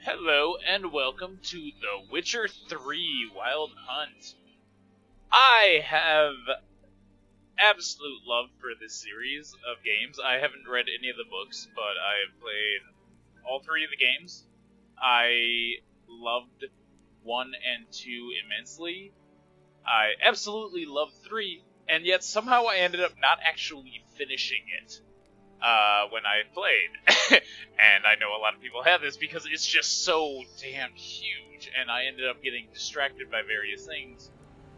Hello and welcome to The Witcher 3 Wild Hunt. I have absolute love for this series of games. I haven't read any of the books, but I have played all three of the games. I loved 1 and 2 immensely. I absolutely loved 3, and yet somehow I ended up not actually finishing it. When I played. And I know a lot of people have this because it's just so damn huge, and I ended up getting distracted by various things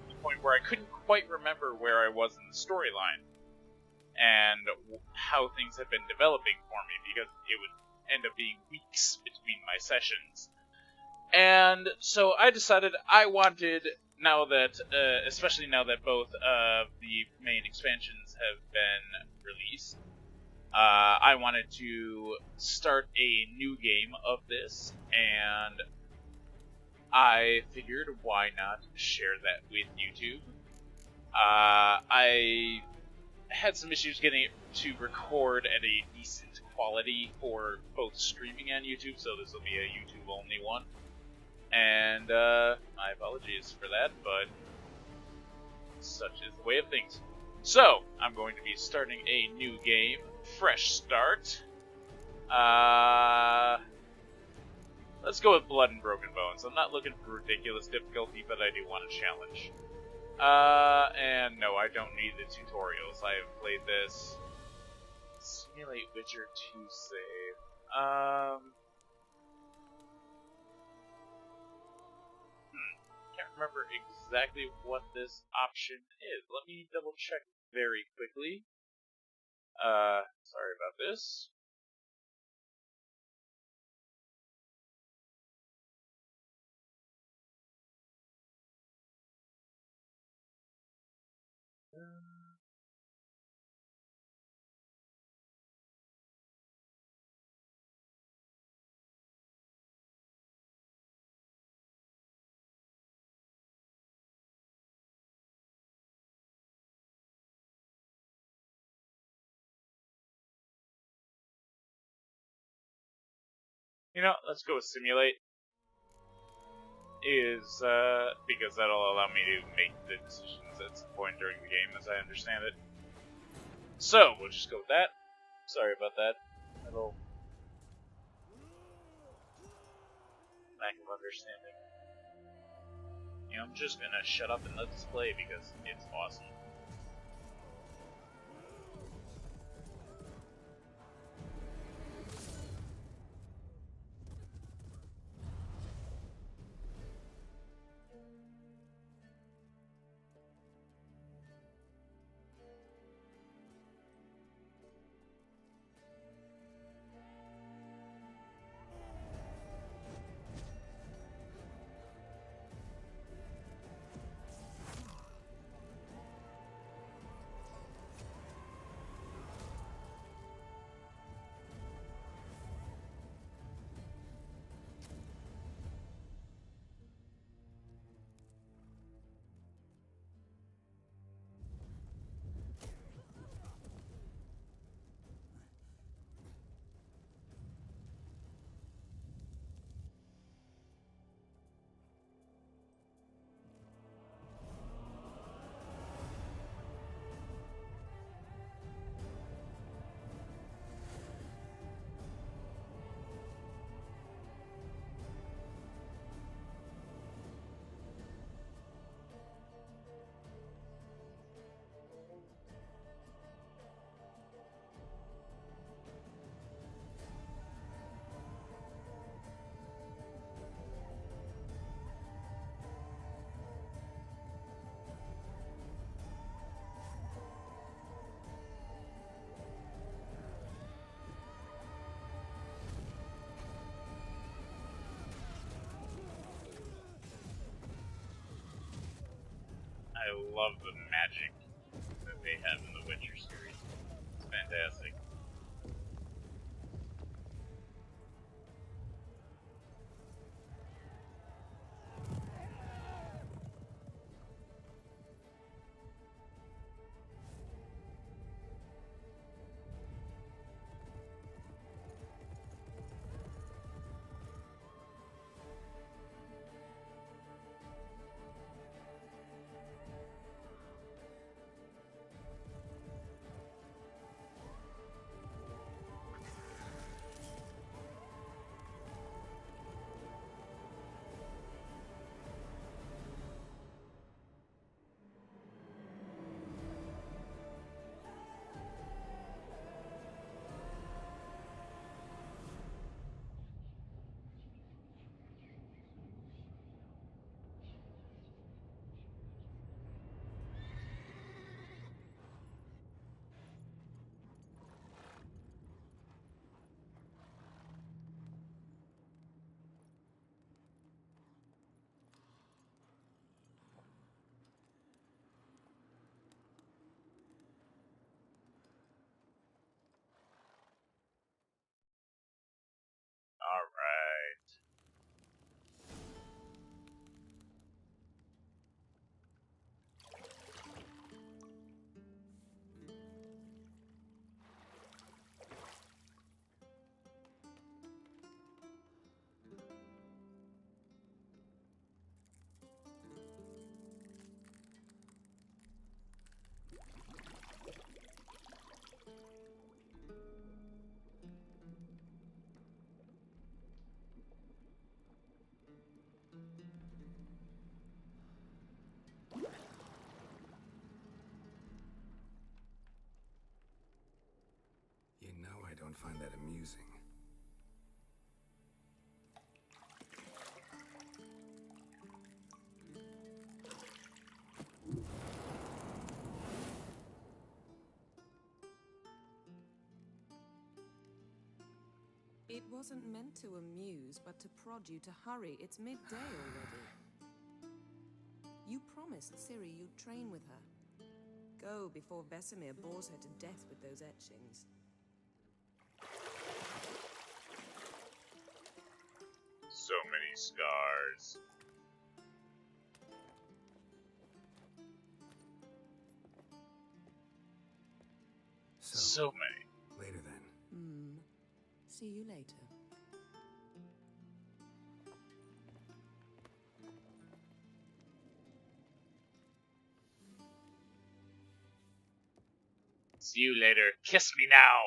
to the point where I couldn't quite remember where I was in the storyline and how things had been developing for me, because it would end up being weeks between my sessions. And so I decided I wanted, now that, especially now that both of the main expansions have been released, I wanted to start a new game of this, and I figured why not share that with YouTube. I had some issues getting it to record at a decent quality for both streaming and YouTube, so this will be a YouTube-only one. And my apologies for that, but such is the way of things. So, I'm going to be starting a new game. Fresh start. Let's go with Blood and Broken Bones. I'm not looking for ridiculous difficulty, but I do want a challenge. And no, I don't need the tutorials. I have played this. Simulate Witcher 2 save. Can't remember exactly what this option is. Let me double check very quickly. Sorry about this. You know, let's go with simulate. Because that'll allow me to make the decisions at some point during the game, as I understand it. So, we'll just go with that. Sorry about that. Little lack of understanding. You know, I'm just gonna shut up and let this play because it's awesome. I love the magic that they have in the Witcher series. It's fantastic. Alright. You know I don't find that amusing. It wasn't meant to amuse, but to prod you to hurry. It's midday already. You promised Ciri you'd train with her. Go before Vesemir bores her to death with those etchings. So many scars. So many. Later then. See you later. See you later. Kiss me now.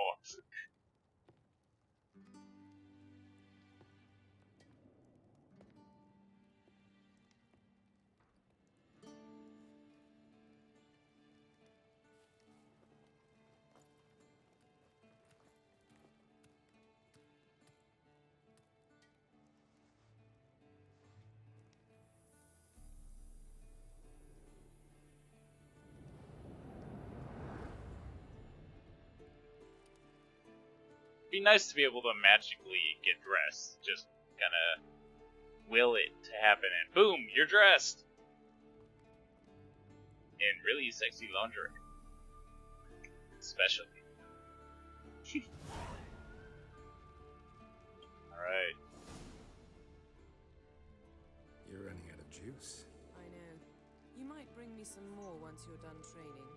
Be nice to be able to magically get dressed. Just kind of will it to happen, and boom, you're dressed in really sexy lingerie, especially. All right. You're running out of juice. I know. You might bring me some more once you're done training.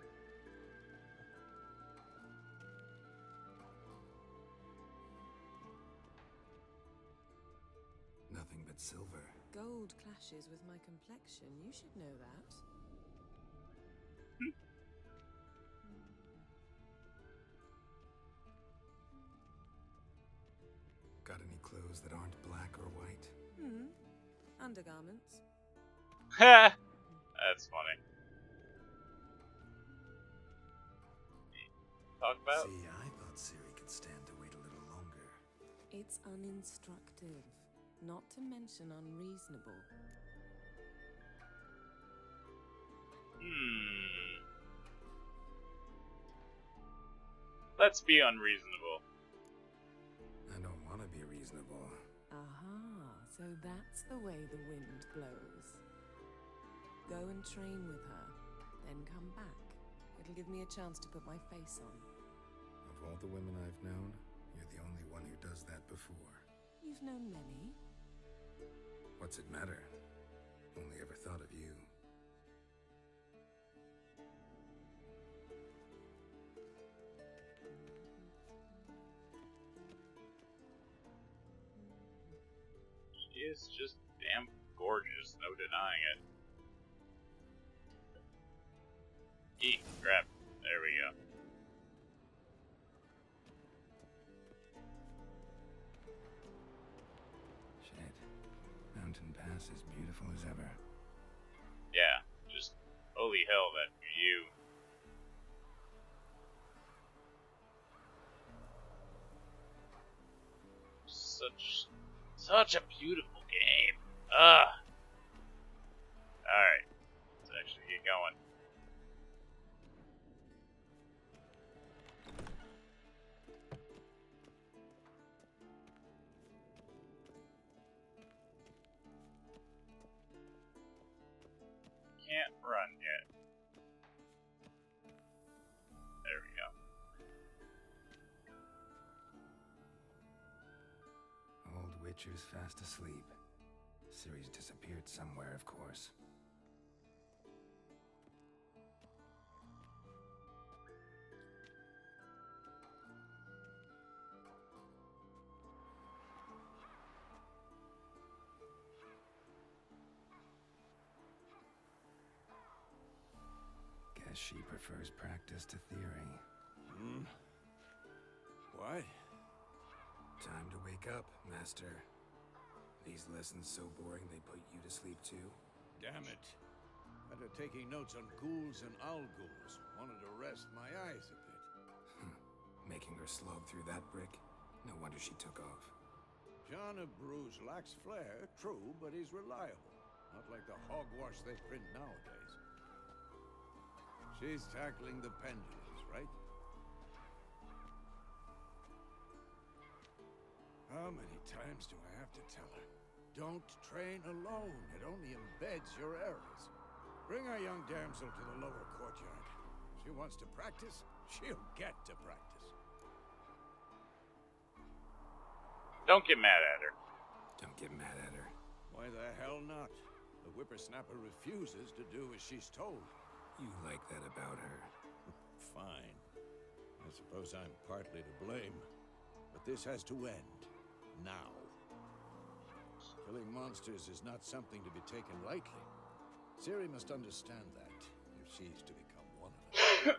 Nothing but silver. Gold clashes with my complexion. You should know that. Got any clothes that aren't black or white? Undergarments. Ha! That's funny. Talk about? See, I thought Ciri could stand to wait a little longer. It's uninstructive, not to mention unreasonable. Let's be unreasonable. I don't want to be reasonable. Aha, so that's the way the wind blows. Go and train with her, then come back. It'll give me a chance to put my face on. Of all the women I've known, you're the only one who does that before. You've known many. What's it matter? Only ever thought of you. She is just damn gorgeous, no denying it. Eek, crap. There we go. Shit. Mountain Pass is beautiful as ever. Yeah, just holy hell, that view. Such a beautiful game. Ugh. Alright, let's actually get going. Can't run yet. There we go. Old Witcher's fast asleep. Ciri's disappeared somewhere, of course. Guess she prefers practice to theory. Why? Time to wake up, Master. These lessons so boring they put you to sleep too? Damn it. After taking notes on ghouls and owl-ghouls, wanted to rest my eyes a bit. Making her slog through that brick? No wonder she took off. John of Bruges lacks flair, true, but he's reliable. Not like the hogwash they print nowadays. She's tackling the pendulums, right? How many times do I have to tell her? Don't train alone. It only embeds your errors. Bring our young damsel to the lower courtyard. She wants to practice, she'll get to practice. Don't get mad at her. Don't get mad at her. Why the hell not? The whippersnapper refuses to do as she's told. You like that about her. Fine. I suppose I'm partly to blame. But this has to end. Now. Killing monsters is not something to be taken lightly. Ciri must understand that, if she's to become one of them.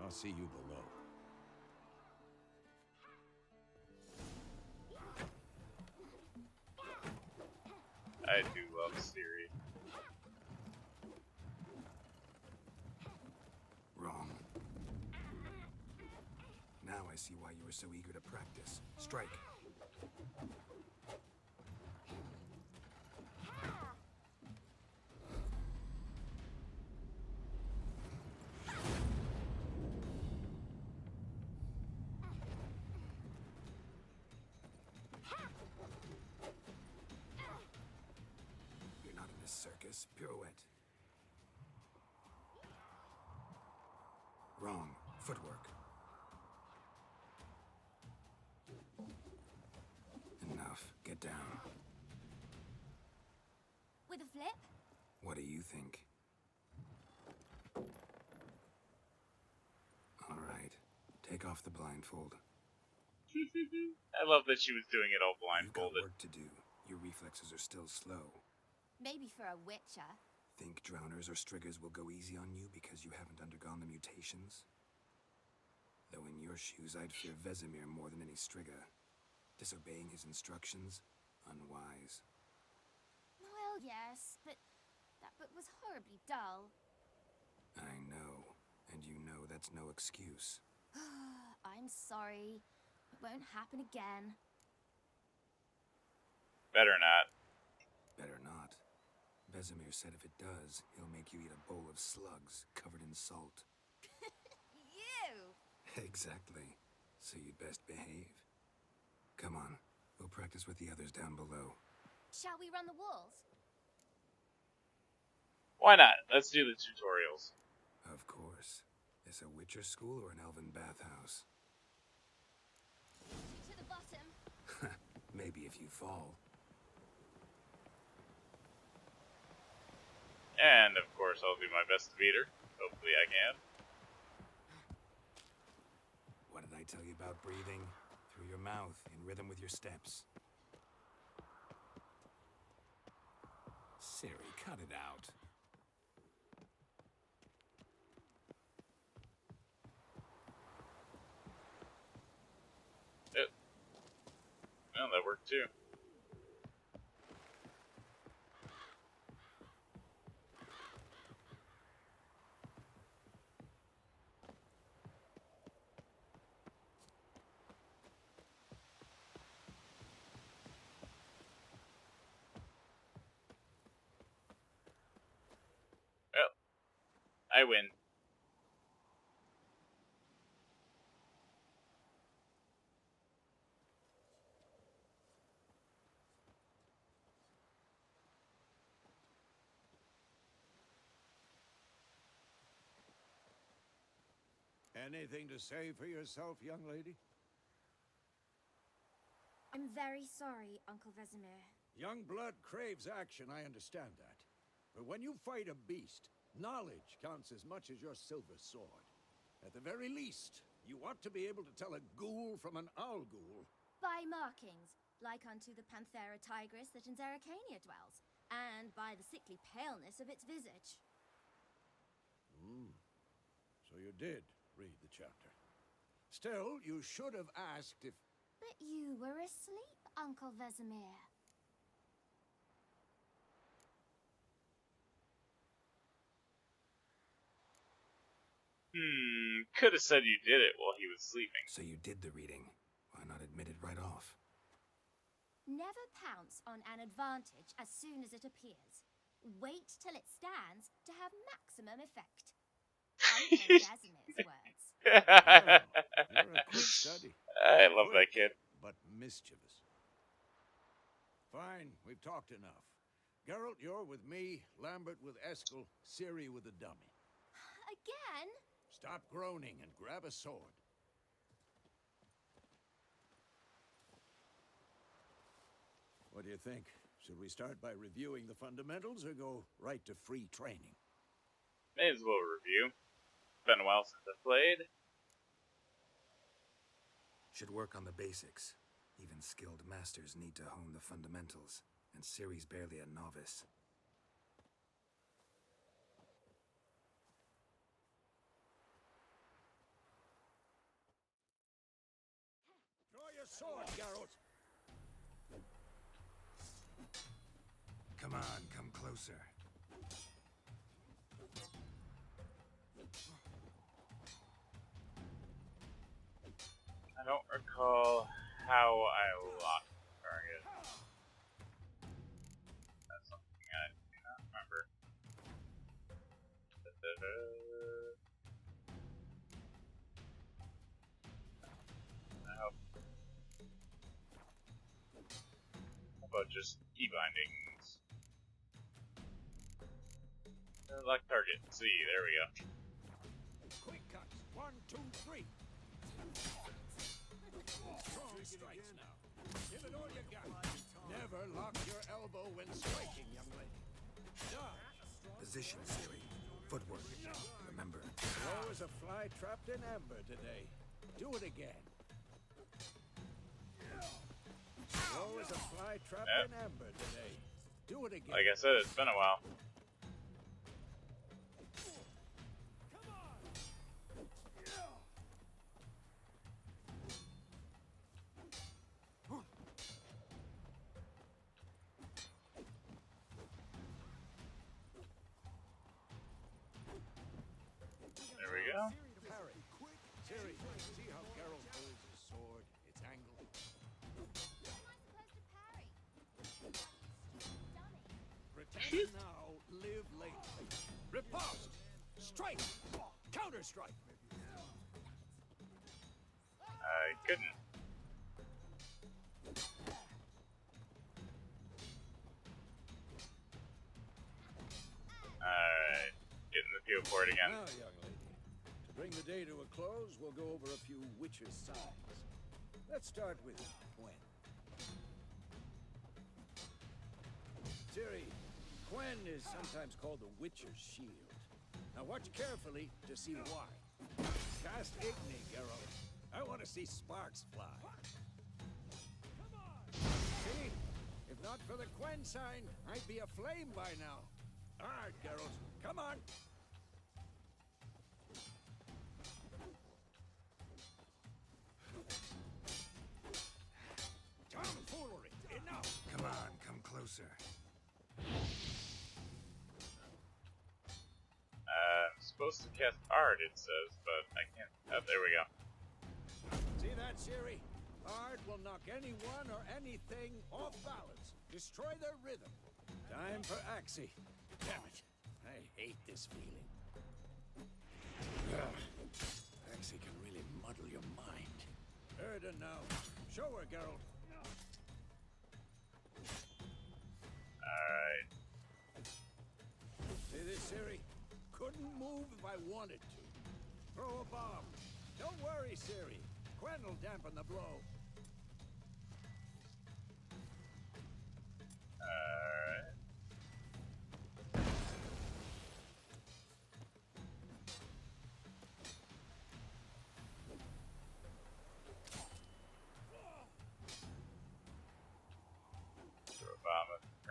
I'll see you below. I do love Ciri. Wrong. Now I see why you were so eager to practice. Strike. You're not in this circus. Pirouette. Wrong. Footwork. Enough. Get down. With a flip? What do you think? All right. Take off the blindfold. I love that she was doing it all You've got blindfolded. work to do. Your reflexes are still slow. Maybe for a witcher. Think drowners or striggers will go easy on you because you haven't undergone the mutations? Though in your shoes, I'd fear Vesemir more than any strigger. Disobeying his instructions? Unwise. Well, yes, but that book was horribly dull. I know. And you know that's no excuse. I'm sorry. It won't happen again. Better not. Better not. Vesemir said if it does, he'll make you eat a bowl of slugs covered in salt. You! Exactly. So you'd best behave. Come on. We'll practice with the others down below. Shall we run the walls? Why not? Let's do the tutorials. Of course. Is a Witcher school or an elven bathhouse? To the bottom. Maybe if you fall. And, of course, I'll do my best to beat her. Hopefully I can. What did I tell you about breathing? Through your mouth, in rhythm with your steps. Ciri, cut it out. Yep. Well, that worked too. Well, I win. Anything to say for yourself, young lady? I'm very sorry, Uncle Vesemir. Young blood craves action, I understand that. But when you fight a beast, knowledge counts as much as your silver sword. At the very least, you ought to be able to tell a ghoul from an owl ghoul. By markings, like unto the Panthera tigris that in Zerrikania dwells, and by the sickly paleness of its visage. So you did read the chapter. Still, you should have asked if... But you were asleep, Uncle Vesemir. Could have said you did it while he was sleeping. So you did the reading. Why not admit it right off? Never pounce on an advantage as soon as it appears. Wait till it stands to have maximum effect. Uncle Vesemir's words. You're a quick study. I love that kid. But mischievous. Fine, we've talked enough. Geralt, you're with me, Lambert with Eskel, Ciri with the dummy. Again? Stop groaning and grab a sword. What do you think? Should we start by reviewing the fundamentals or go right to free training? May as well review. Been a while since I played. Should work on the basics. Even skilled masters need to hone the fundamentals, and Ciri's barely a novice. Draw your sword, Geralt! Come on, come closer. I don't recall how I locked the target. That's something I do not remember. How about just key bindings? Lock target. See, there we go. Quick cuts. 1, 2, 3. Strong strikes now. Give it all you got. Never lock your elbow when striking, young lady. Dodge. Position, Ciri. Footwork. Remember. Slow as a fly trapped in amber today. Do it again. Slow as a fly trapped in amber today. Do it again. Like I said, it's been a while. There we go. Parry. Ciri, see how Geralt holds his sword, its angle? How am I supposed to parry? Dummy. Pretend now, live later. Riposte! Strike! Counter-strike! I couldn't. Alright. Getting the feel for it again. Now, young lady, to bring the day to a close, we'll go over a few witches' signs. Let's start with Quen. Ciri, Quen is sometimes called the Witcher's Shield. Now watch carefully to see why. Cast Igni, Geralt. I want to see sparks fly. Come on! See? If not for the Quen sign, I'd be aflame by now. All right, Geralt, come on! Tomfoolery! Enough! Come on, come closer. I'm supposed to cast Ard, it says, but I can't. Oh, there we go. See that, Ciri? Ard will knock anyone or anything off balance. Destroy their rhythm. Time for Axie. Damn it. I hate this feeling. Ugh. Axie can really muddle your mind. Erda now. Show her, Geralt. Alright. See this, Ciri? Couldn't move if I wanted to. Throw a bomb. Don't worry, Ciri. Quen will dampen the blow.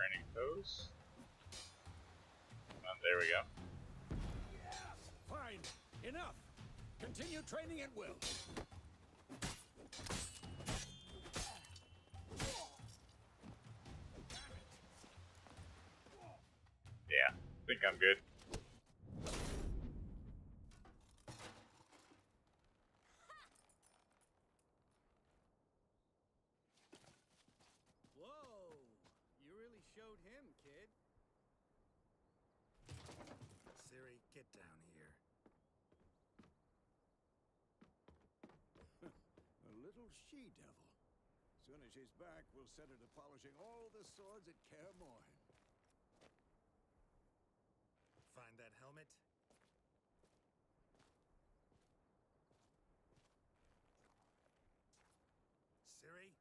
training post. There we go. Fine. Enough. Continue training at will. Yeah, I think I'm good. Whoa! You really showed him, kid. Siri, get down here. A little she-devil. Soon as she's back, we'll set her to polishing all the swords at Kaer Morhen. Find that helmet? Siri?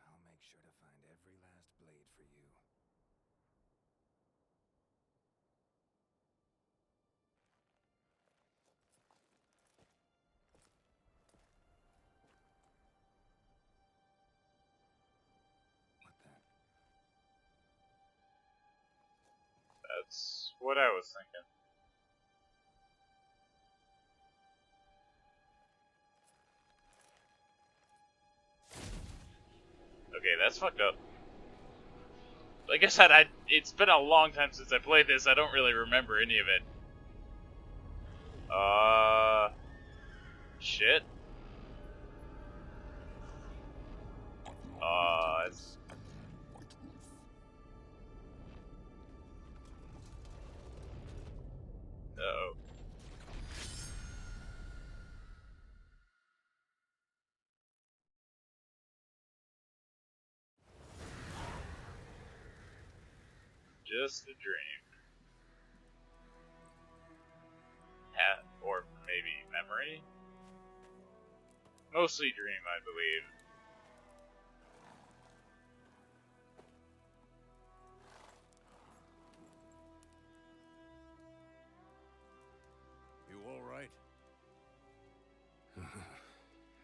I'll make sure to find every last blade for you. What the? That's what I was thinking. Okay, that's fucked up. Like I said, it's been a long time since I played this. I don't really remember any of it. Shit. It's... Uh-oh. Just a dream. Or maybe memory? Mostly dream, I believe. You all right?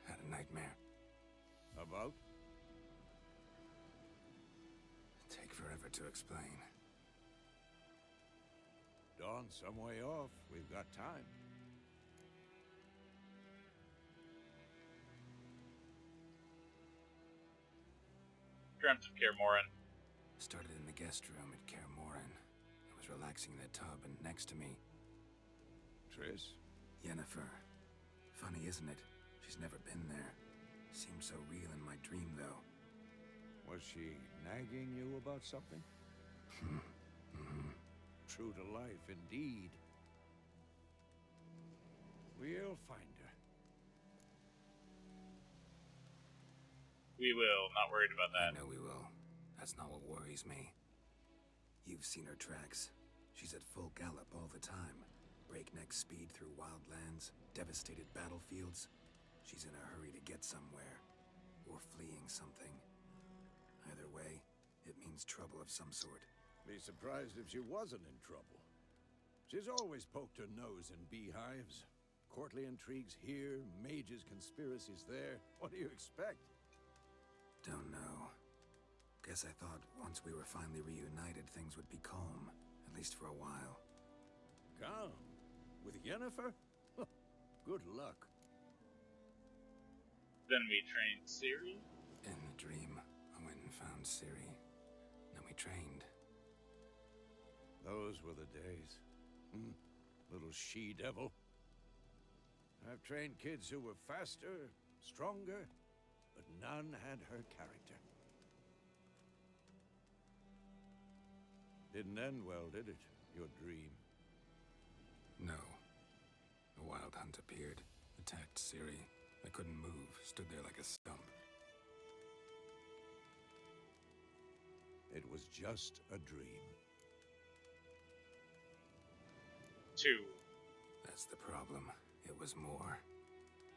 Had a nightmare. About? Take forever to explain. Dawn's some way off. We've got time. Dreamt of Kaer Morhen. Started in the guest room at Kaer Morhen. I was relaxing in the tub, and next to me, Triss? Yennefer. Funny, isn't it? She's never been there. Seemed so real in my dream, though. Was she nagging you about something? True to life, indeed. We'll find her. We will. Not worried about I that. know we will. That's not what worries me. You've seen her tracks. She's at full gallop all the time. Breakneck speed through wildlands, devastated battlefields. She's in a hurry to get somewhere. Or fleeing something. Either way, it means trouble of some sort. Be surprised if she wasn't in trouble. She's always poked her nose in beehives. Courtly intrigues here, mages' conspiracies there. What do you expect? Don't know. Guess I thought once we were finally reunited, things would be calm. At least for a while. Calm? With Yennefer? Good luck. Then we trained Ciri. In the dream, I went and found Ciri. Then we trained. Those were the days. Little she-devil. I've trained kids who were faster, stronger, but none had her character. Didn't end well, did it? Your dream? No. A wild hunt appeared, attacked Ciri. I couldn't move, stood there like a stump. It was just a dream. 2. That's the problem. It was more.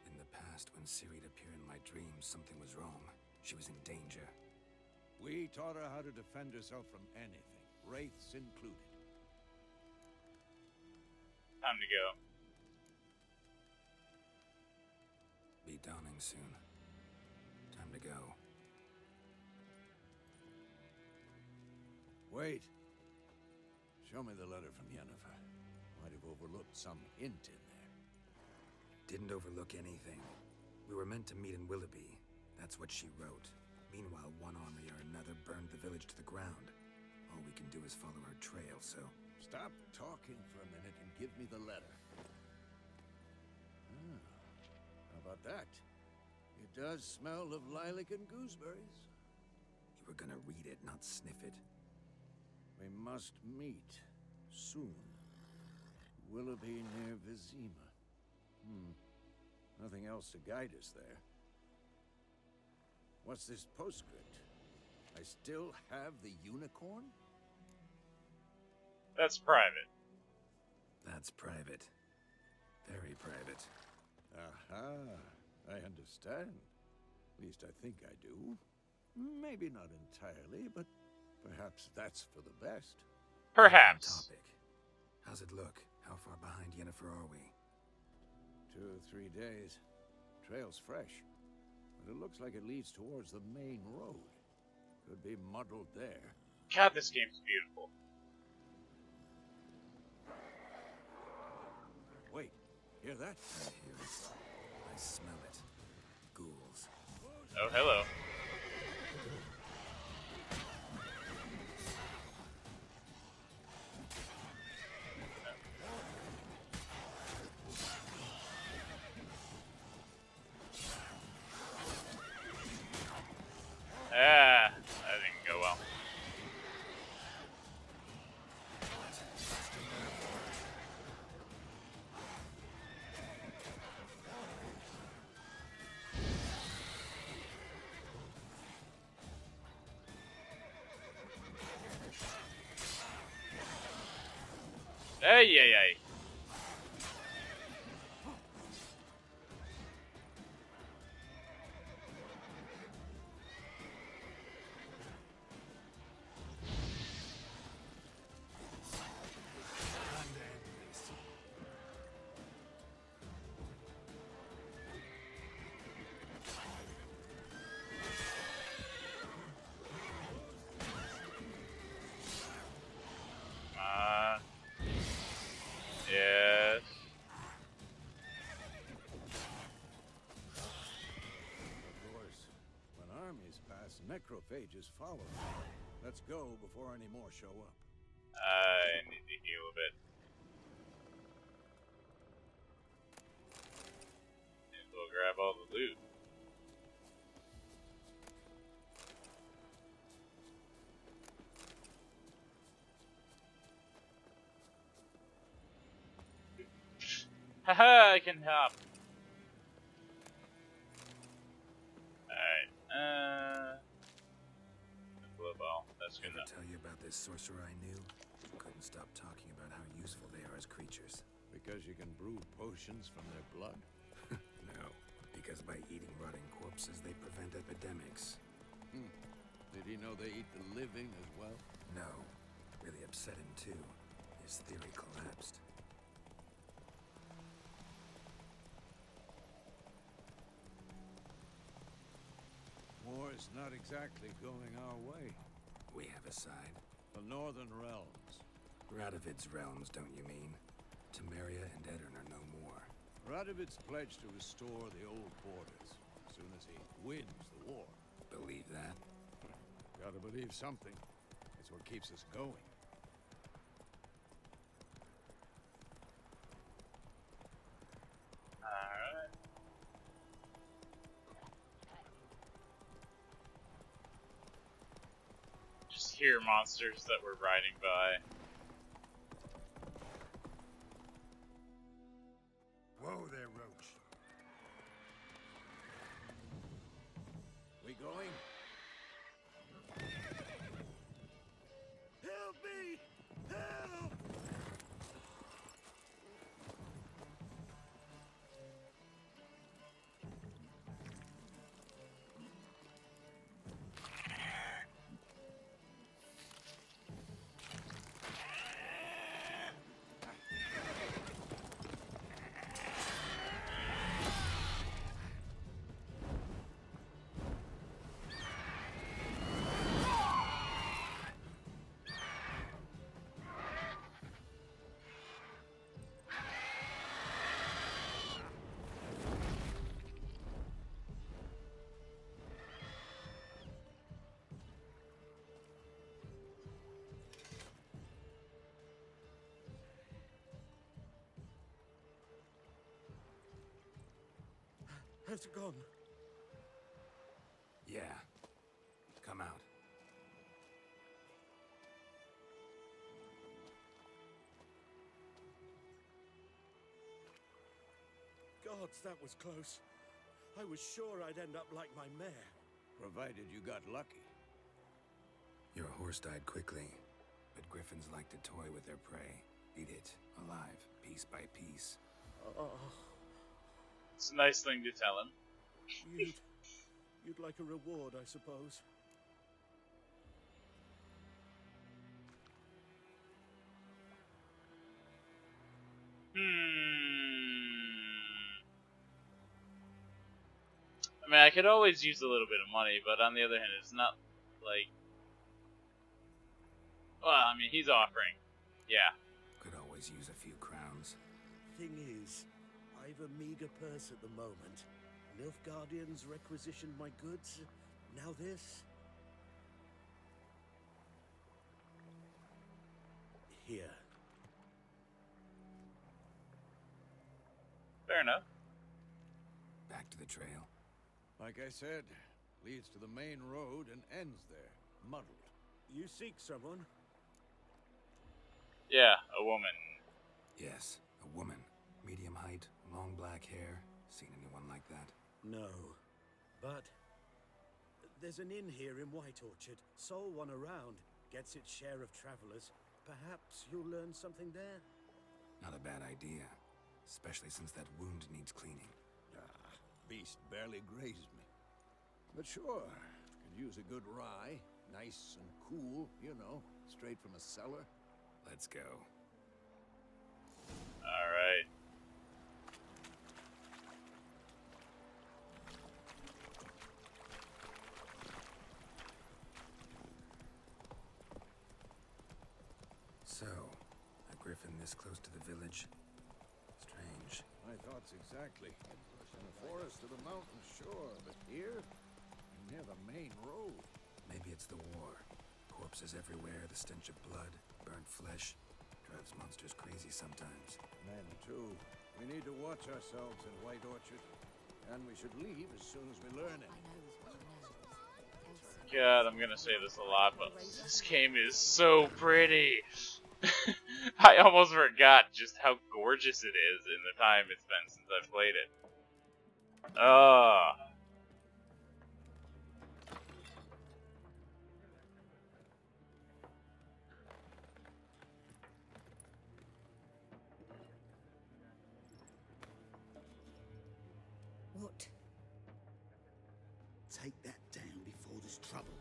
In the past, when Ciri'd appear in my dreams, something was wrong. She was in danger. We taught her how to defend herself from anything, wraiths included. Time to go. Be dawning soon. Time to go. Wait. Show me the letter from Yennefer. Might have overlooked some hint in there. Didn't overlook anything. We were meant to meet in Willoughby. That's what she wrote. Meanwhile, one army or another burned the village to the ground. All we can do is follow her trail, so... Stop talking for a minute and give me the letter. How about that? It does smell of lilac and gooseberries. You were gonna read it, not sniff it. We must meet soon. Willoughby near Vizima. Nothing else to guide us there. What's this postscript? I still have the unicorn? That's private. That's private. Very private. Aha, I understand. At least I think I do. Maybe not entirely, but perhaps that's for the best. Perhaps. Topic. How's it look? How far behind Yennefer are we? 2 or 3 days. Trail's fresh, but it looks like it leads towards the main road. Could be muddled there. God, this game's beautiful. Wait, hear that? I hear it. I smell it. Ghouls. Oh, hello. Ah, that didn't go well. Ay, ay, ay. Yes. Of course, when armies pass, necrophages follow. Let's go before any more show up. I need to heal a bit. And we'll grab all the loot. Haha, I can hop. Alright, blow ball. That's good Ever enough. tell you about this sorcerer I knew? Couldn't stop talking about how useful they are as creatures. Because you can brew potions from their blood? No, because by eating rotting corpses, they prevent epidemics. Did he know they eat the living as well? No, really upset him too. His theory collapsed. War is not exactly going our way. We have a side. The Northern Realms. Radovid's realms, don't you mean? Temeria and Edirn are no more. Radovid's pledged to restore the old borders as soon as he wins the war. Believe that? Gotta believe something. It's what keeps us going. Alright. Just hear monsters that were riding by. Whoa there, Roach. We going? Help me! Help! has gone. Yeah. Come out. Gods, that was close. I was sure I'd end up like my mare. Provided you got lucky. Your horse died quickly, but griffins like to toy with their prey. Eat it, alive, piece by piece. Oh, It's a nice thing to tell him. you'd like a reward, I suppose. I mean, I could always use a little bit of money, but on the other hand, it's not like... Well, I mean, he's offering. Yeah. Could always use a few crowns. Thing is, I've a meager purse at the moment. Nilfgaardians requisitioned my goods. Now this. Here. Fair enough. Back to the trail. Like I said, leads to the main road and ends there, muddled. You seek someone? Yeah, a woman. Yes, a woman. Medium height, long black hair. Seen anyone like that? No. But there's an inn here in White Orchard. Sole one around. Gets its share of travelers. Perhaps you'll learn something there? Not a bad idea. Especially since that wound needs cleaning. Beast barely grazed me. But sure, could use a good rye. Nice and cool, you know, straight from a cellar. Let's go. Alright. So, a griffin this close to the village? Strange. My thoughts exactly. In the forest or the mountain, sure, but here, near the main road. Maybe it's the war. Corpses everywhere, the stench of blood, burnt flesh. Drives monsters crazy sometimes. Men, too. We need to watch ourselves in White Orchard. And we should leave as soon as we learn it. God, I'm gonna say this a lot, but this game is so pretty. I almost forgot just how gorgeous it is in the time it's been since I've played it. What? Take that down before there's trouble.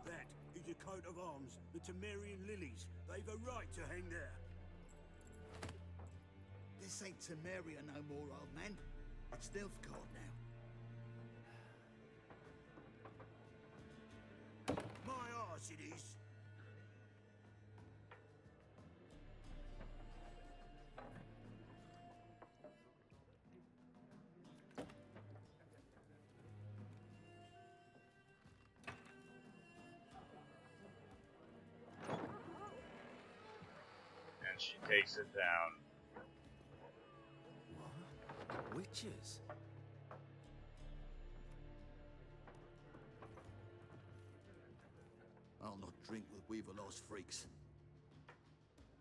That is a coat of arms, the Temerian lilies. They've a right to hang there. This ain't Temeria no more, old man. It's Nilfgaard now. My arse it is. And she takes it down. What? Witches? I'll not drink with Weaverlost freaks.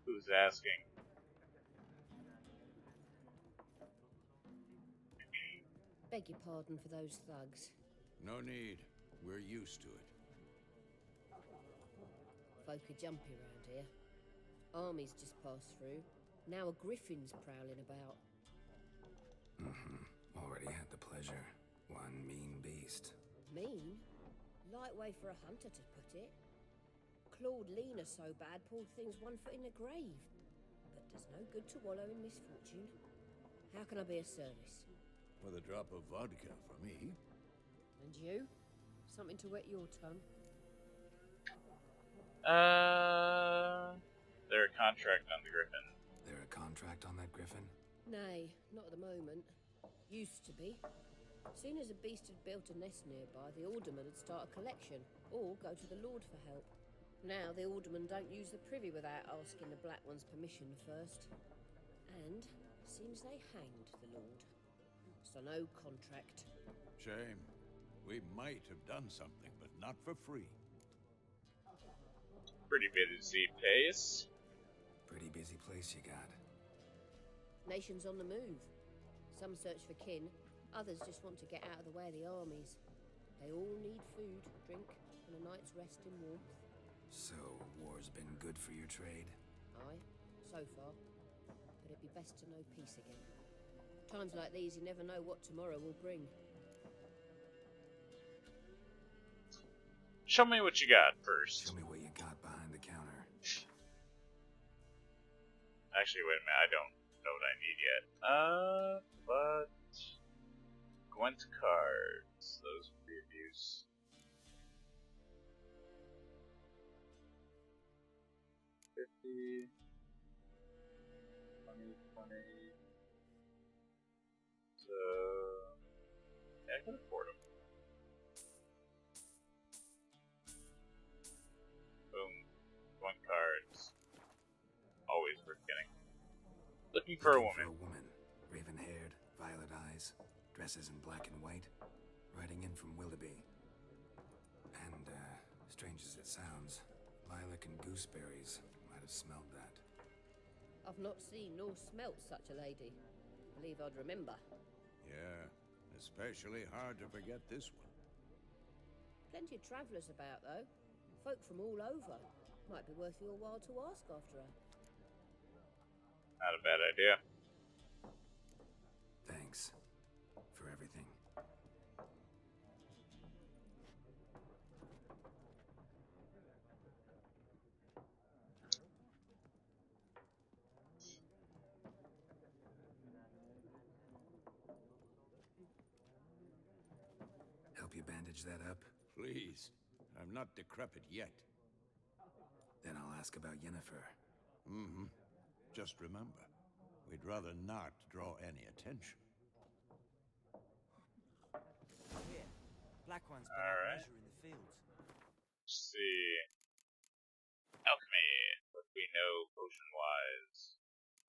Who's asking? Beg your pardon for those thugs. No need. We're used to it. Folk are jumpy round here. Armies just passed through. Now a griffin's prowling about. Already had the pleasure. One mean beast. Mean? Light way for a hunter to put it. Clawed Lena so bad, poor thing's 1 foot in the grave. But there's no good to wallow in misfortune. How can I be of service? With a drop of vodka for me. And you? Something to wet your tongue? They're a contract on the Griffin. There a contract on that griffin? Nay, not at the moment. Used to be. Soon as a beast had built a nest nearby, the alderman would start a collection, or go to the Lord for help. Now the alderman don't use the privy without asking the Black One's permission first. And seems they hanged the Lord. So no contract. Shame. We might have done something, but not for free. Pretty busy pace. Pretty busy place you got. Nations on the move. Some search for kin, others just want to get out of the way of the armies. They all need food, drink, and a night's rest in warmth. So, war's been good for your trade? Aye, so far. But it'd be best to know peace again. Times like these, you never know what tomorrow will bring. Show me what you got first. Show me what you got behind the counter. Actually, wait a minute. I don't know what I need yet. But Gwent cards. Those would be of use. $50, $20. So yeah, I can afford them. Boom. Gwent cards. Always worth getting. Looking for a woman. Raven-haired, violet eyes, dresses in black and white, riding in from Willoughby. And, strange as it sounds, lilac and gooseberries might have smelled that. I've not seen nor smelt such a lady. Believe I'd remember. Yeah, especially hard to forget this one. Plenty of travellers about, though. Folk from all over. Might be worth your while to ask after her. Not a bad idea. Thanks for everything. Help you bandage that up? Please. I'm not decrepit yet. Then I'll ask about Yennefer. Mm-hmm. Just remember, we'd rather not draw any attention. Here, Black One's been All out right. measuring the fields. Let's see. Alchemy. What do we know potion-wise?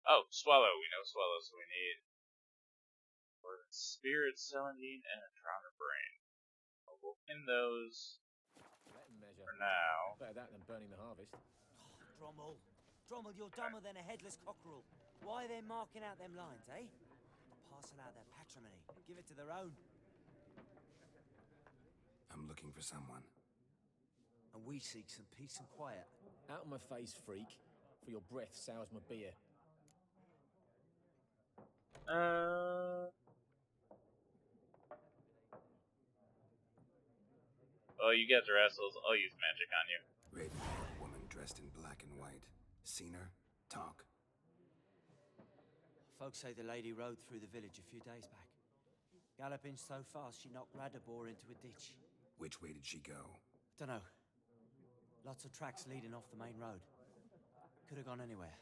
Oh, Swallow. We know Swallow, so we need Northern Spirit, Celandine, and a Trauma Brain. We'll pin those Let 'em measure. for now. Better that than burning the harvest. Drommel. Drommel, you're dumber than a headless cockerel. Why are they marking out them lines, eh? Parcel out their patrimony. Give it to their own. I'm looking for someone. And we seek some peace and quiet. Out of my face, freak. For your breath sours my beer. Oh, you guys are assholes. I'll use magic on you. Raven-haired woman dressed in black and white. Seen her? Talk. Folks say the lady rode through the village a few days back. Galloping so fast she knocked Radabor into a ditch. Which way did she go? Dunno. Lots of tracks leading off the main road. Could have gone anywhere.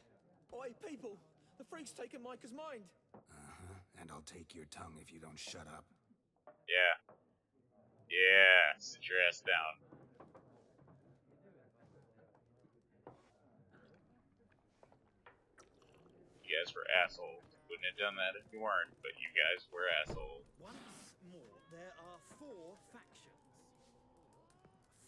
Oi, people! The freak's taken Micah's mind! Uh-huh. And I'll take your tongue if you don't shut up. Yeah. Yeah. Sit your ass down. You guys were assholes. Wouldn't have done that if you weren't, but you guys were assholes. Once more, there are 4 factions.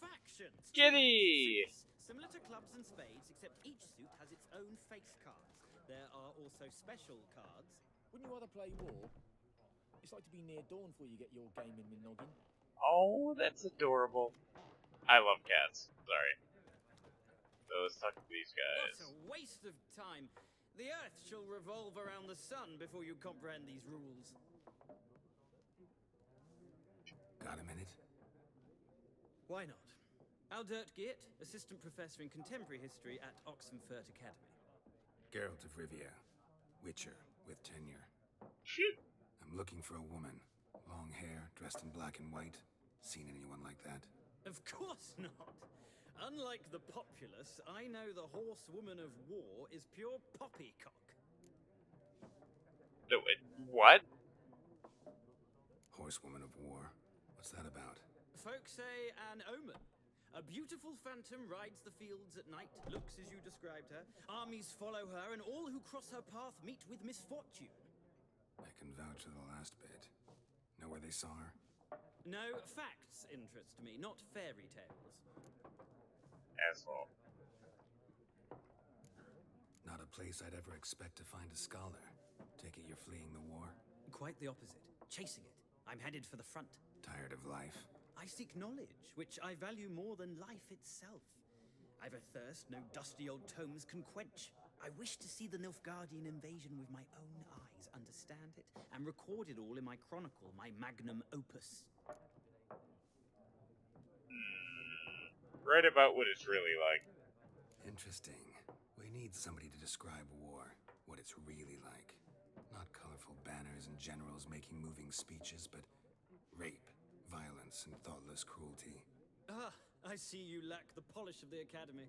Factions! Giddy! Suits, similar to clubs and spades, except each suit has its own face cards. There are also special cards. Wouldn't you rather play war? It's like to be near dawn before you get your game in the noggin. Oh, that's adorable. I love cats. Sorry. So let's talk to these guys. What a waste of time. The Earth shall revolve around the sun before you comprehend these rules. Got a minute? Why not? Aldert Geert, Assistant Professor in Contemporary History at Oxenfurt Academy. Geralt of Rivia. Witcher, with tenure. Shoot. I'm looking for a woman. Long hair, dressed in black and white. Seen anyone like that? Of course not. Unlike the populace, I know the horsewoman of war is pure poppycock. No, what? Horsewoman of war. What's that about? Folks say an omen. A beautiful phantom rides the fields at night, looks as you described her. Armies follow her, and all who cross her path meet with misfortune. I can vouch for the last bit. they saw her? No, facts interest me, not fairy tales. Asshole. Not a place I'd ever expect to find a scholar. Take it you're fleeing the war? Quite the opposite. Chasing it. I'm headed for the front. Tired of life? I seek knowledge, which I value more than life itself. I've a thirst no dusty old tomes can quench. I wish to see the Nilfgaardian invasion with my own eyes, understand it, and record it all in my chronicle, my magnum opus. Write about what it's really like. Interesting. We need somebody to describe war, what it's really like. Not colorful banners and generals making moving speeches, but rape, violence, and thoughtless cruelty. Ah, I see you lack the polish of the Academy.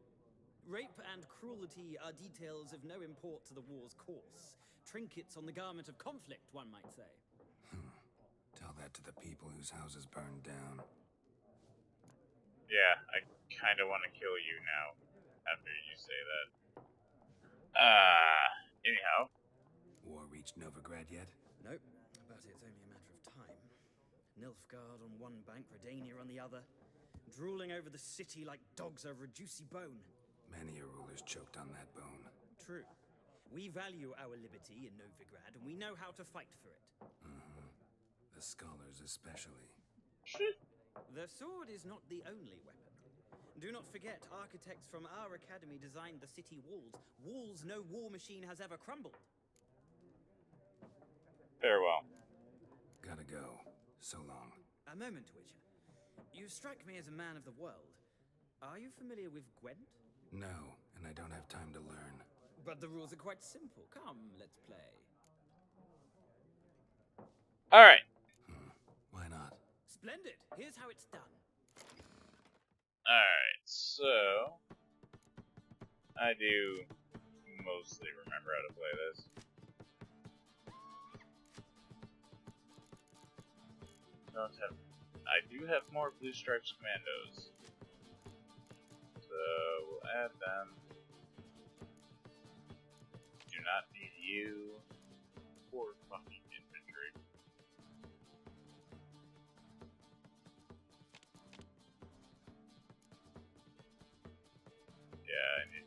Rape and cruelty are details of no import to the war's course. Trinkets on the garment of conflict, one might say. Tell that to the people whose houses burned down. Yeah, I kinda want to kill you now, after you say that. Anyhow. War reached Novigrad yet? Nope, but it's only a matter of time. Nilfgaard on one bank, Redania on the other, drooling over the city like dogs over a juicy bone. Many a ruler's choked on that bone. True. We value our liberty in Novigrad, and we know how to fight for it. The scholars especially. The sword is not the only weapon. Do not forget, architects from our academy designed the city walls. Walls no war machine has ever crumbled. Farewell. Gotta go. So long. A moment, Witcher. You strike me as a man of the world. Are you familiar with Gwent? No, and I don't have time to learn. But the rules are quite simple. Come, let's play. Alright. Why not? Splendid. Here's how it's done. Alright, so... I do mostly remember how to play this. I do have more Blue Stripes Commandos. So, we'll add them. Do not need you. Poor fucking infantry. Yeah, I need...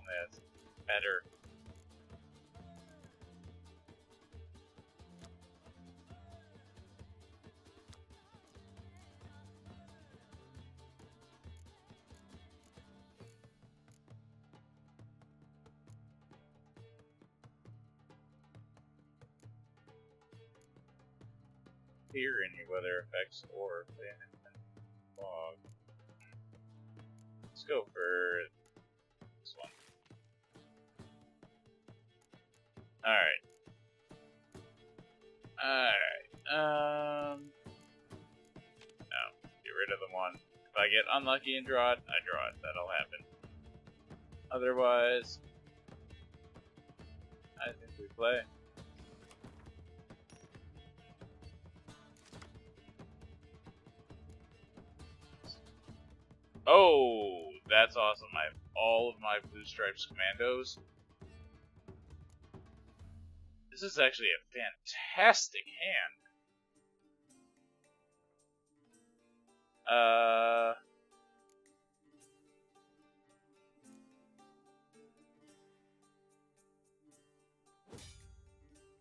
That's better. Hear any weather effects or fog. Let's go for this one. Alright. No. Get rid of the one. If I get unlucky and draw it, I draw it. That'll happen. Otherwise, I think we play. Oh, that's awesome. I have all of my Blue Stripes Commandos. This is actually a fantastic hand.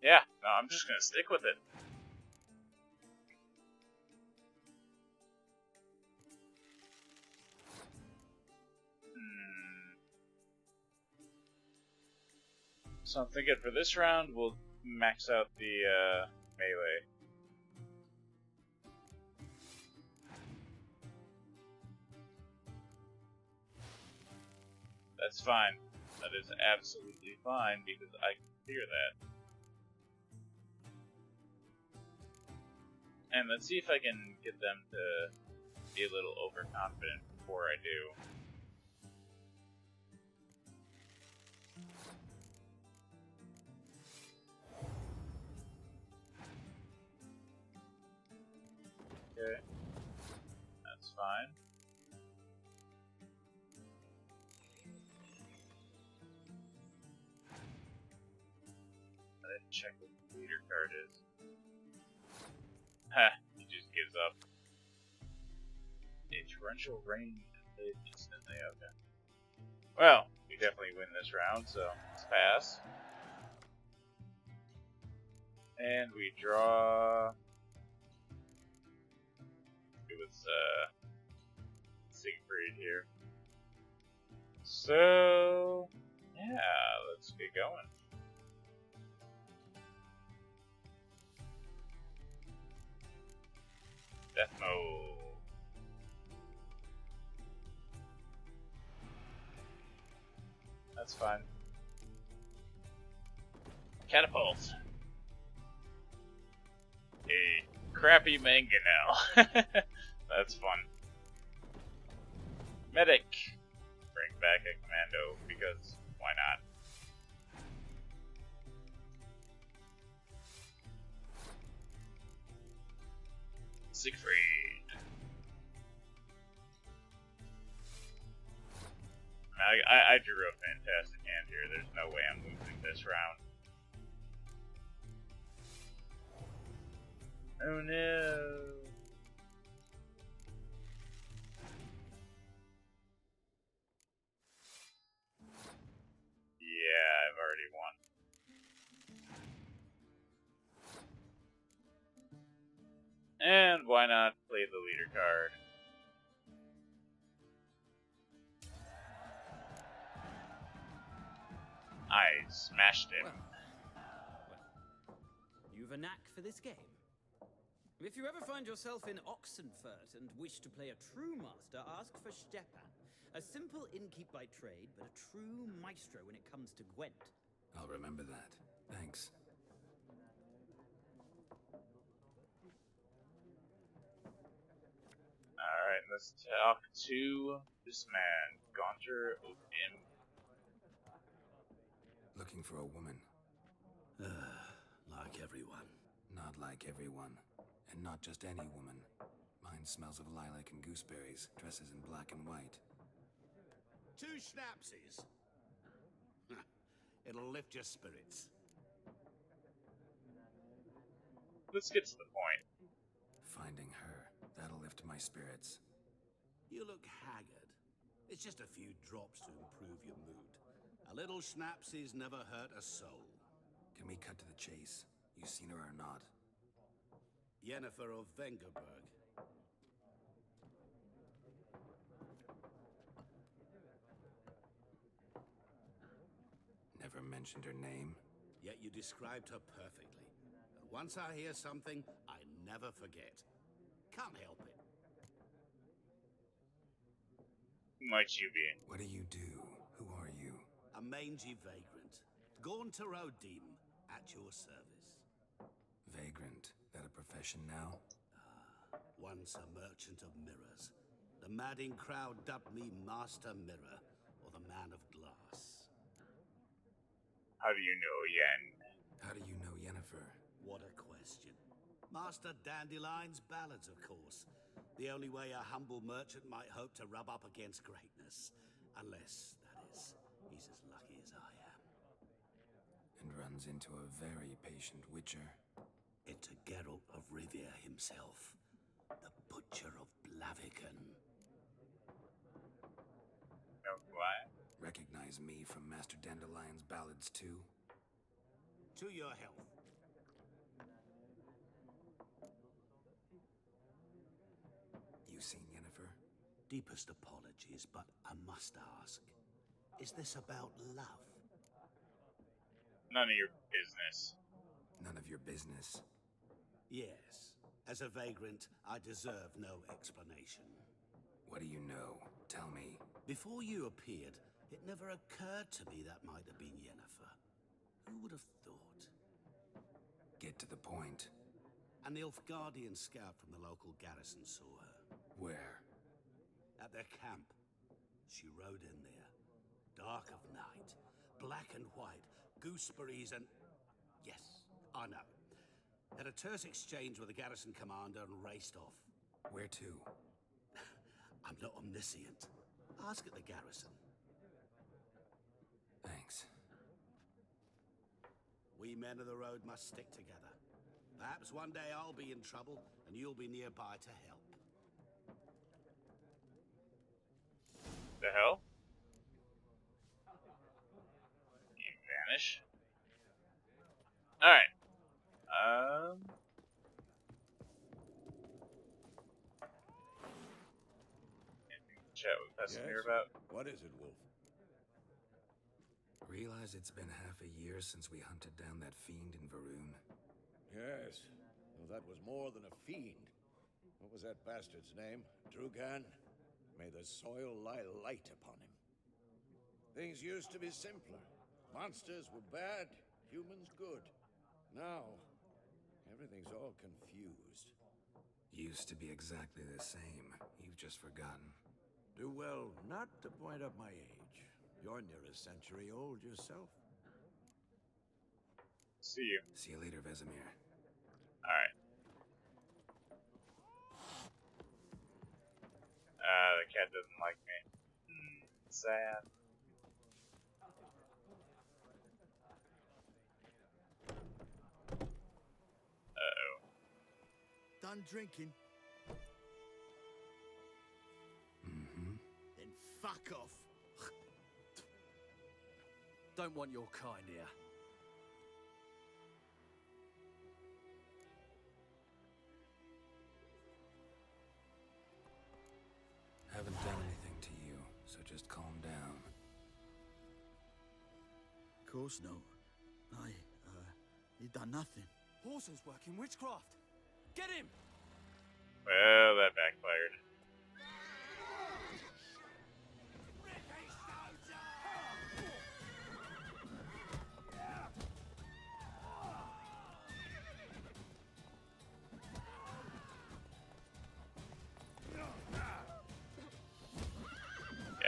Yeah, no, I'm just gonna stick with it. So I'm thinking for this round, we'll max out the melee. That's fine. That is absolutely fine because I can clear that. And let's see if I can get them to be a little overconfident before I do. fine. I didn't check what the leader card is. Ha! He just gives up. A torrential rain played instantly. Okay. Well, we definitely win this round, so let's pass. And we draw. It was Siegfried here. So yeah, let's get going. Death mode. That's fine. Catapult. A crappy mangonel. That's fun. Medic. Bring back a commando, because why not? Siegfried. I drew a fantastic hand here. There's no way I'm losing this round. Oh no. Yeah, I've already won. And why not play the leader card? I smashed him. Well, you've a knack for this game. If you ever find yourself in Oxenfurt and wish to play a true master, ask for Stepan. A simple innkeep by trade, but a true maestro when it comes to Gwent. I'll remember that. Thanks. Alright, let's talk to this man, Gaunter Odim. Looking for a woman. Like everyone. Not like everyone. And not just any woman. Mine smells of lilac and gooseberries, dresses in black and white. 2 schnapsies. It'll lift your spirits. Let's get to the point. Finding her. That'll lift my spirits. You look haggard. It's just a few drops to improve your mood. A little schnapsies never hurt a soul. Can we cut to the chase? You seen her or not? Yennefer of Vengerberg. Never mentioned her name? Yet you described her perfectly. And once I hear something, I never forget. Can't help it. Who might you be? What do you do? Who are you? A mangy vagrant. Gaunter Odim, at your service. Vagrant. That a profession now? Once a merchant of mirrors. The madding crowd dubbed me Master Mirror, or the Man of Glass. How do you know Yen? How do you know Yennefer? What a question. Master Dandelion's ballads, of course. The only way a humble merchant might hope to rub up against greatness. Unless, that is, he's as lucky as I am. And runs into a very patient witcher. Into Geralt of Rivia himself. The Butcher of Blaviken. Know who I am? Recognize me from Master Dandelion's ballads too? To your health. You seen Yennefer? Deepest apologies, but I must ask. Is this about love? None of your business. None of your business. Yes. As a vagrant, I deserve no explanation. What do you know? Tell me. Before you appeared, it never occurred to me that might have been Yennefer. Who would have thought? Get to the point. An Nilfgaardian scout from the local garrison saw her. Where? At their camp. She rode in there. Dark of night. Black and white. Gooseberries and... Yes, I know. Had a terse exchange with the garrison commander and raced off. Where to? I'm not omniscient. Ask at the garrison. Thanks. We men of the road must stick together. Perhaps one day I'll be in trouble, and you'll be nearby to help. The hell? You vanish. Alright. Anything to chat with Vesemir about? What is it, Wolf? Realize it's been half a year since we hunted down that fiend in Varun. Yes. Well, that was more than a fiend. What was that bastard's name? Drugan? May the soil lie light upon him. Things used to be simpler. Monsters were bad, humans good. Now, everything's all confused. Used to be exactly the same. You've just forgotten. Do well not to point up my age. You're near a century old yourself. See you. See you later, Vesemir. Alright. The cat doesn't like me. Sad. Uh-oh. Done drinking? Mm-hmm. Then fuck off. Don't want your kind here. Haven't done anything to you, so just calm down. Of course no. You done nothing. Horson's working witchcraft. Get him! Well, that backfired.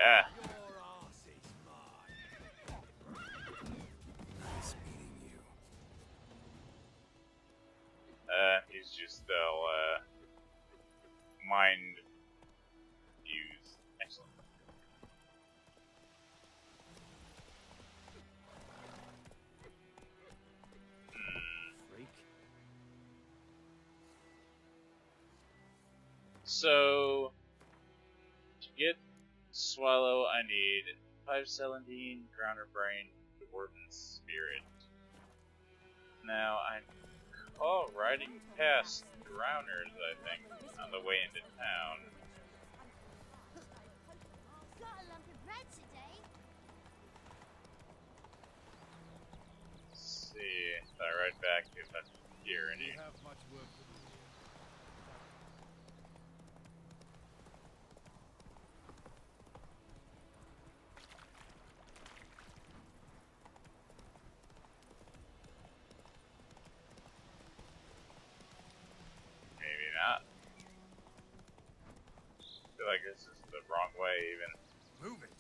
Yeah. Nice meeting you. He's just mind use. Excellent. Freak. So, to get Swallow, I need 5 Celandine, Grounder Brain, Dwarven Spirit. Now, I'm riding past Drowners, I think, on the way into town. Got a lump of bread today. Let's see if I ride back if I hear any. have much work to do. Maybe not. I feel like this is the wrong way, even. Move it.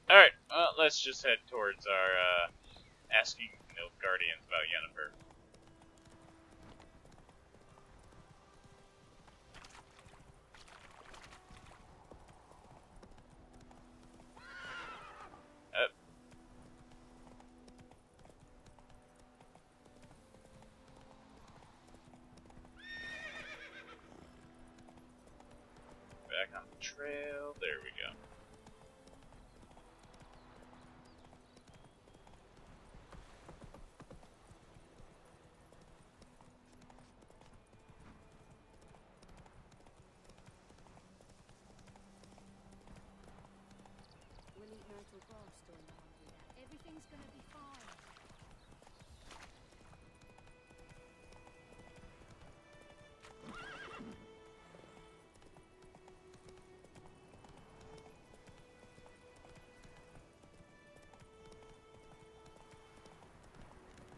Alright, well, let's just head towards our, asking Nilfgaardians about Yennefer. Back on the trail, there we go. We'll eat myrtle grass during the holiday. Everything's gonna be fine.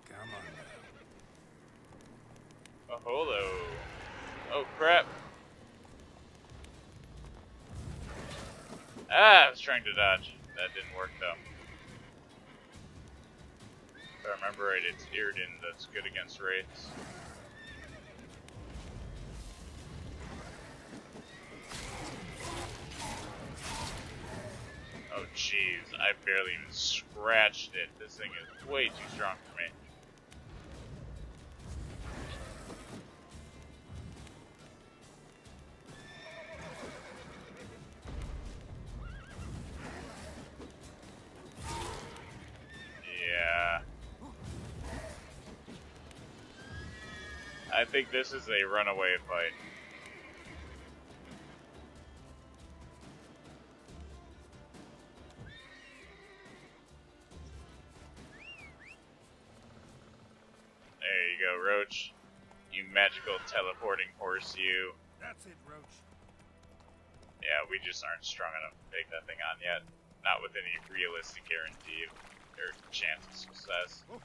Come on now. Oh, hello. Oh, crap. Ah, I was trying to dodge. That didn't work, though. If I remember right, it's Iriden that's good against wraiths. Oh jeez, I barely even scratched it. This thing is way too strong for me. Yeah. I think this is a runaway fight. There you go, Roach. You magical teleporting horse, you. That's it, Roach. Yeah, we just aren't strong enough to take that thing on yet. Not with any realistic guarantee or chance of success. Oh.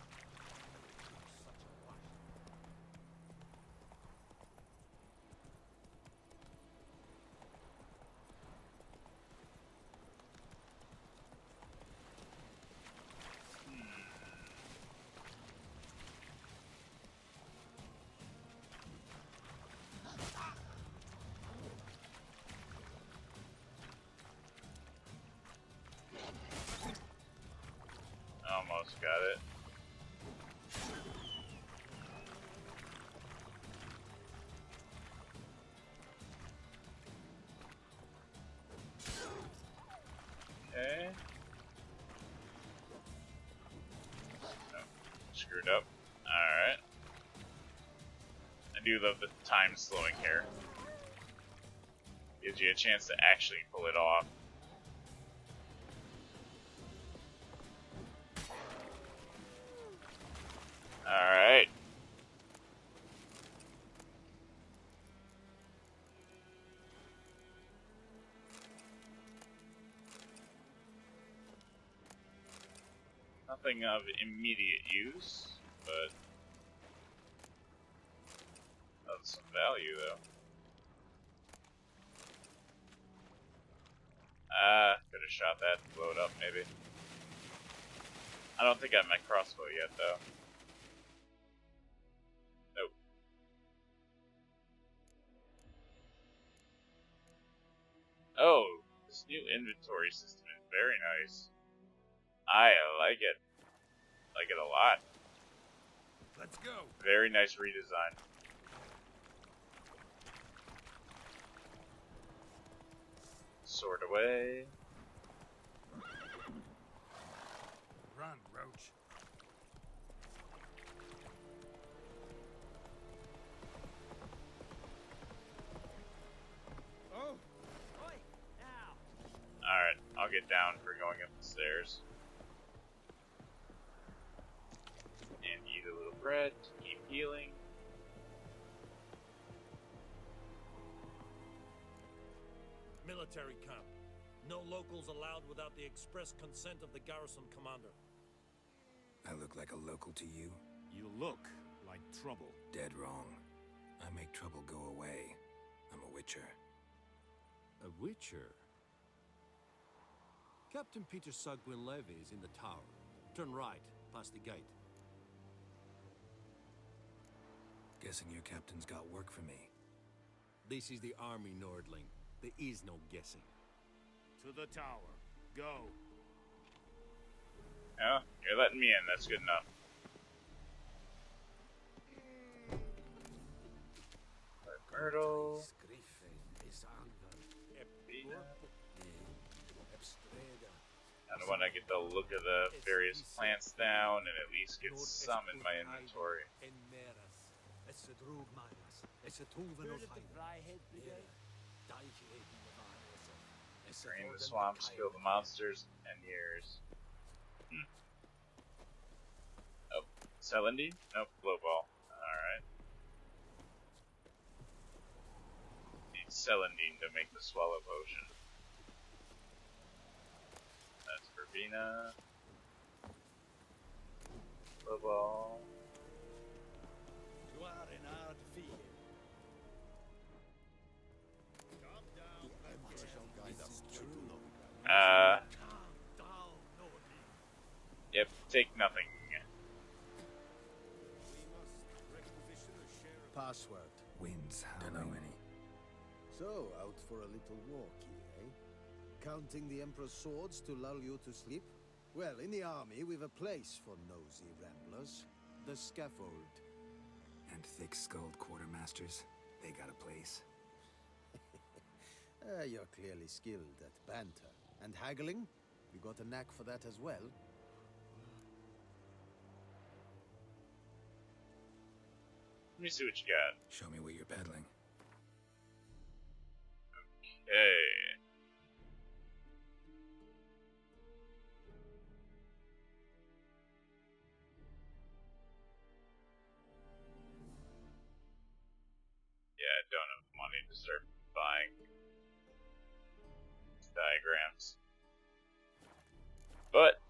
Almost got it. Okay. Oh, screwed up. Alright. I do love the time slowing here. Gives you a chance to actually pull it off. Alright. Nothing of immediate use, but of some value though. Could have shot that and blow it up maybe. I don't think I have my crossbow yet though. Nope. Oh, this new inventory system is very nice. I like it. Like it a lot. Let's go. Very nice redesign. Sword away. Run, Roach. Oh! Oi! Now! Alright, I'll get down for going up the stairs. And eat a little bread to keep healing. Military camp. No locals allowed without the express consent of the garrison commander. I look like a local to you? You look like trouble. Dead wrong. I make trouble go away. I'm a witcher. A witcher? Captain Peter Sugwin Levy is in the tower. Turn right, past the gate. Guessing your captain's got work for me. This is the army, Nordling. There is no guessing. To the tower. Go. Yeah, you're letting me in, that's good enough. Myrtle. And when I get the look of the various plants down and at least get some in my inventory. Drain the swamps, kill the monsters, and years. Oh, Celandine? Nope, Glowball. Alright. Need Celandine to make the Swallow Potion. That's Verbena. Glowball. You are an hard fear. Yep, take nothing. Password. Winds howling. Don't know any. So, out for a little walkie, eh? Counting the Emperor's swords to lull you to sleep? Well, in the army, we've a place for nosy ramblers. The scaffold. And thick-skulled quartermasters, they got a place. You're clearly skilled at banter. And haggling? You got a knack for that as well? Let me see what you got. Show me what you're peddling. Okay. Yeah, I don't have money to start buying diagrams. But,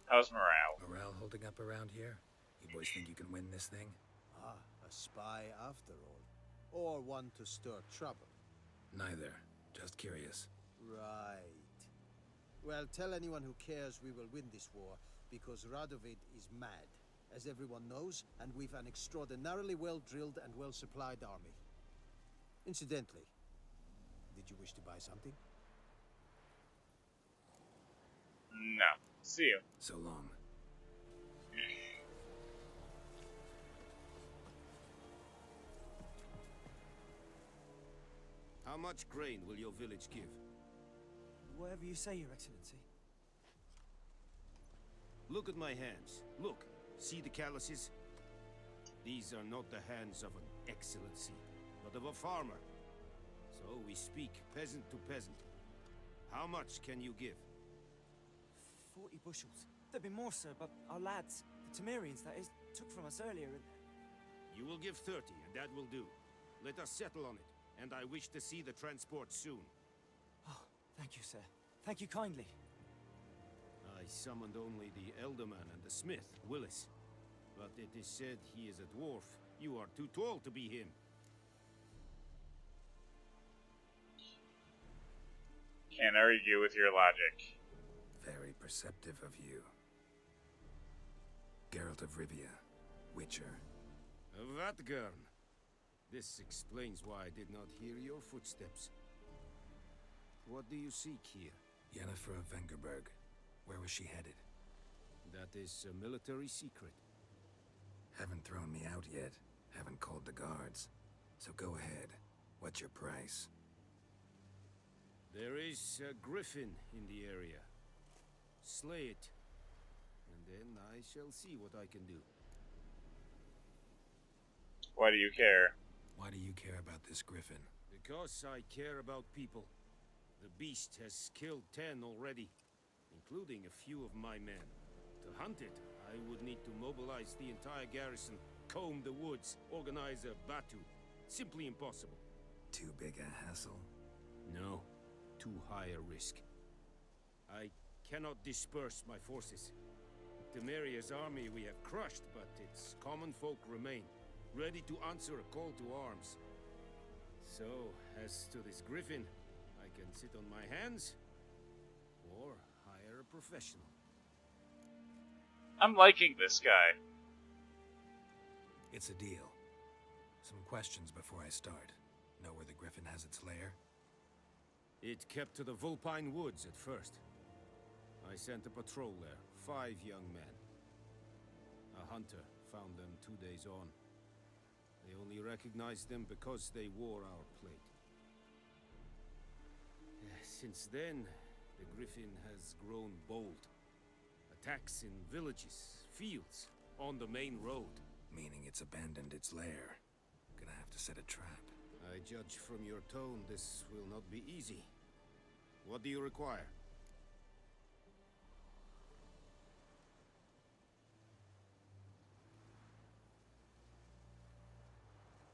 how's morale? Morale holding up around here? You boys think you can win this thing? Ah, a spy after all. Or one to stir trouble. Neither. Just curious. Right. Well, tell anyone who cares we will win this war, because Radovid is mad, as everyone knows, and we've an extraordinarily well-drilled and well-supplied army. Incidentally, did you wish to buy something? No. See you. So long. How much grain will your village give? Whatever you say, Your Excellency. Look at my hands. Look. See the calluses? These are not the hands of an excellency, but of a farmer. So we speak peasant to peasant. How much can you give? 40 bushels. There'd be more, sir, but our lads, the Temerians, that is, took from us earlier and... You will give 30, and that will do. Let us settle on it, and I wish to see the transport soon. Oh, thank you, sir. Thank you kindly. I summoned only the Elderman and the smith, Willis. But it is said he is a dwarf. You are too tall to be him. Can't argue with your logic. Very perceptive of you. Geralt of Rivia, Witcher. Vatgern. This explains why I did not hear your footsteps. What do you seek here? Yennefer of Vengerberg. Where was she headed? That is a military secret. Haven't thrown me out yet. Haven't called the guards. So go ahead. What's your price? There is a griffin in the area. Slay it, and then I shall see what I can do. Why do you care? Why do you care about this griffin? Because I care about people. The beast has killed 10 already, including a few of my men. To hunt it, I would need to mobilize the entire garrison, comb the woods, organize a batu. Simply impossible. Too big a hassle? No, too high a risk. I cannot disperse my forces. Temeria's army we have crushed, but its common folk remain, ready to answer a call to arms. So, as to this griffin, I can sit on my hands, or hire a professional. I'm liking this guy. It's a deal. Some questions before I start. Know where the griffin has its lair? It kept to the Vulpine Woods at first. I sent a patrol there, 5 young men. A hunter found them 2 days on. They only recognized them because they wore our plate. Since then, the griffin has grown bold. Attacks in villages, fields, on the main road. Meaning it's abandoned its lair. Gonna have to set a trap. I judge from your tone this will not be easy. What do you require?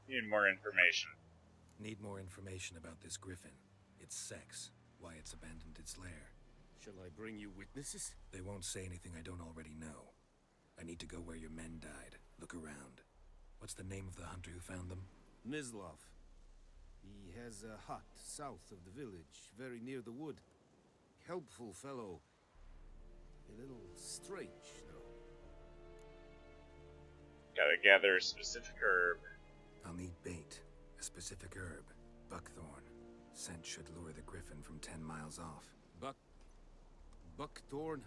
Need more information. Need more information about this griffin. Its sex. Why it's abandoned its lair. Shall I bring you witnesses? They won't say anything I don't already know. I need to go where your men died. Look around. What's the name of the hunter who found them? Mislav. He has a hut south of the village, very near the wood. Helpful fellow. A little strange, though. Gotta gather a specific herb. I'll need bait. A specific herb. Buckthorn. Scent should lure the griffin from 10 miles off. Buckthorn?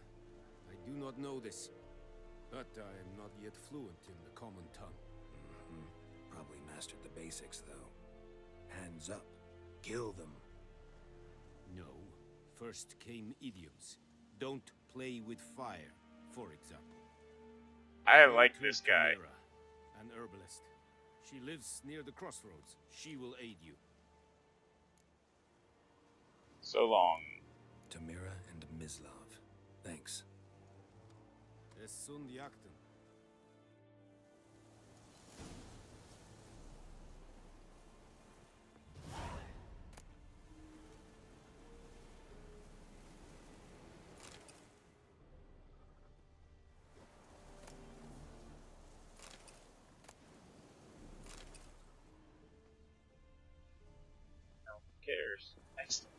I do not know this, but I am not yet fluent in the common tongue. Probably mastered the basics, though. Hands up. Kill them. No. First came idioms. Don't play with fire, for example. I Go like to this guy. Tamira, an herbalist. She lives near the crossroads. She will aid you. So long. Tamira and Mislav. Thanks. Es sunt jakten. No one cares. Excellent.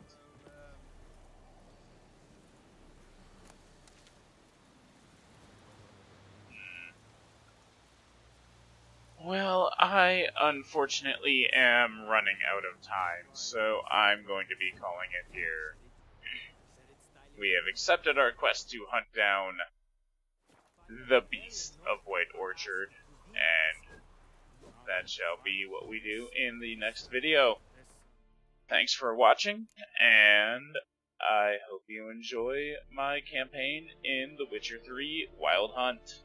Well, I unfortunately am running out of time, so I'm going to be calling it here. We have accepted our quest to hunt down the Beast of White Orchard, and that shall be what we do in the next video. Thanks for watching, and I hope you enjoy my campaign in The Witcher 3 Wild Hunt.